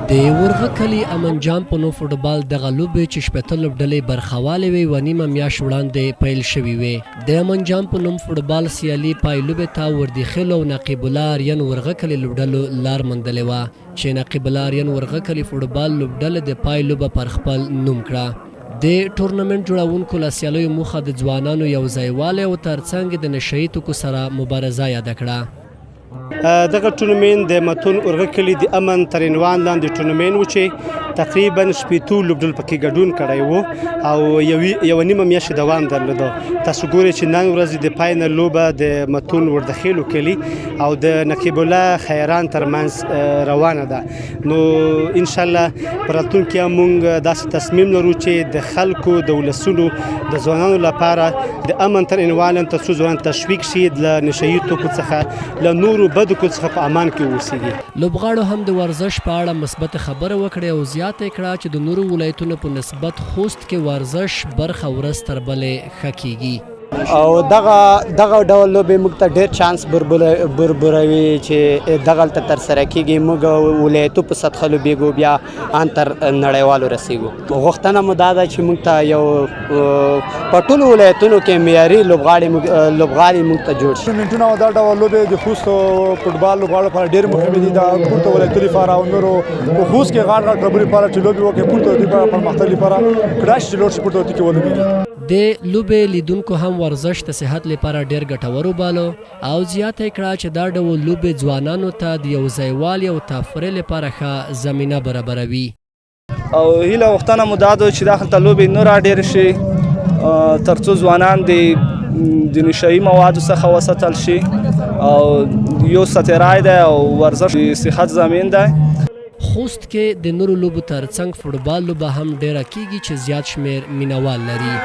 د ورغه کلي امن جان په نوم فوټبال دغه لوبې چې شپېته لوبډلې برخوالې وې یوه نیمه میاشت وړاندې پیل شوې وې. د امن جان په نوم فوټبال سیالي پای لوبې ته وردیخیلو او نقیب الله آریان ورغه کلي لوبډلو لار موندلې وه چې نقیب الله آریان ورغه کلي فوټبال لوبډله د پای لوبه پر خپل نوم کړه. د ټورنمنټ جوړونکو له سیالیو موخه د ځوانانو یو ځایوالی او ترڅنګ د نشهیي توکو سره مبارزه یاده کړه. دغه ټورنمنټ د متون ورغه کلي د امن تر عنوان لاندې ټورنمنټ و چې تقریبا شپېتو لوبډلو پکې ګډون کړی و او یوه نیمه میاشت دوام درلوده. تاسو ګورئ چې نن ورځ د فاینل لوبه د متون وردخیلو کلي او د نقیب الله خیران ترمنځ روانه ده. نو انشاءالله په راتلونکي کې موږ داسې تصمیم لرو چې د خلکو د ولسونو د ځوانانو لپاره د امن تر عنوان لاندې تر څو ځوانان تشویق شي له نشهیي توکو څخه له نورو بدو کو څخه په امان کې اوسېږي. لوبغاړو هم د ورزش په اړه مثبت خبره وکړه او زیاته کړه چې د نورو ولایتونو په نسبت خوست کې ورزش برخه ورځ تر بلې ښه کیږي. او دغه ډول لوبې موږ ته ډېر چانس بربروي چې دغلته ترسره کیږي. موږ ولایتو په سطحه لوبېږو بیا ان تر نړیوالو رسیږو. غوښتنه مو دا ده چې موږ ته یو په ټولو ولایتونو کې معیاري لوبغالي موږ ته جوړ شي. ټورنمنټونه او دا ډول لوبې د خوست فوټبال لوبغاړو لپاره ډېر مهمې دي. د پورته ولایتونو لپاره او نورو په خوست کې غاړه کلبونو لپاره چې لوبې وکړي پورته ولایتونو لپاره پرمختګ لپاره کړای شي چې لوړ شي پورته ولایتونو کې ولوبېږي. د لوبې لیدونکو هم ورزش د صحت لپاره ډېر ګټور وباله او زیاته کړه چې دا ډول لوبې ځوانانو ته د یو ځایوالي او تفریح لپاره ښه زمینه برابروي. او هیله غوښتنه مو دا ده چې داخلته لوبې نور ډېرې شي تر څو ځوانان د نشهیي موادو څخه وساتل شي او یو ستیرای دی او ورزش د صحت ضامن دی. خوست کې د نورو لوبو ترڅنګ فوټبال لوبه هم ډیره کیږي چې زیات شمیر مینوال لري.